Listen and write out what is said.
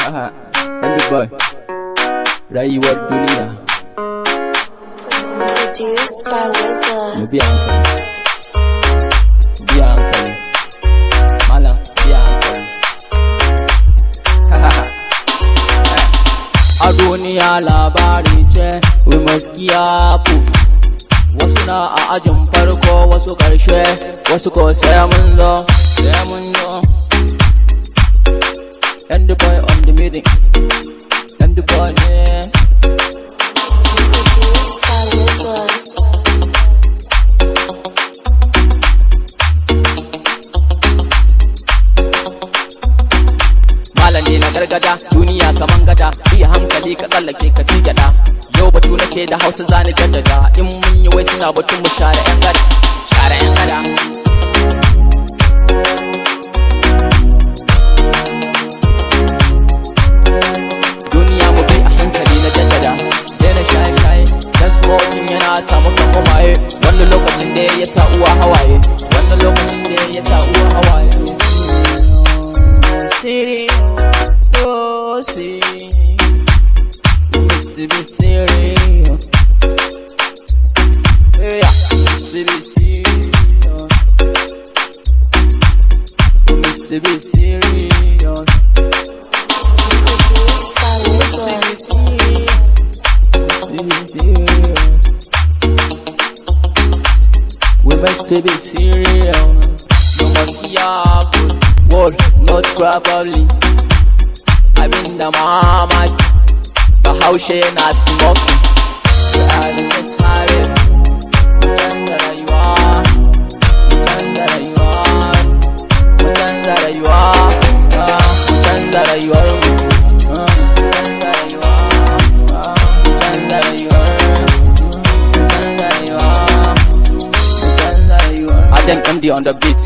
Handy boy, rayuwar duniya. Produced by Wizard. Mu biya hankali, biya hankali, malam biya hankali. A duniya labari ce, we must careful. Wasu na a ajin farko, wasu ƙarshe, wasu ko sai mun zo, sai mun zo. And the boy on the meeting, and the boy yeah. Produced by Wizard. Malami na gargada, duniya kaman gada, bi hankali ka tsallake ka ci gada. Yau batu nake da Hausa zani jaddada, in mun yi wai suna batun mu share yan gada, share yan gada. Duniya mu bi a hankali na jaddada, daina shaye-shaye, dan smoking yana samu kan mamaye. Wani lokacin da ya sa uwa hawaye, wani lokacin da ya sa uwa hawaye. Serious, oh serious, you need to be serious. Yeah, to be serious, you need to be serious. Produced by Wizard. We must be serious. You must be careful. Wall, not properly. I've been the mama. Bahaushe na smoking. I just have it. Pretend that you are. Pretend that you are. Pretend that you are. Pretend that you are. Pretend that you are. Pretend that you are. Pretend that you are. Pretend that you are. I think MD on the beat.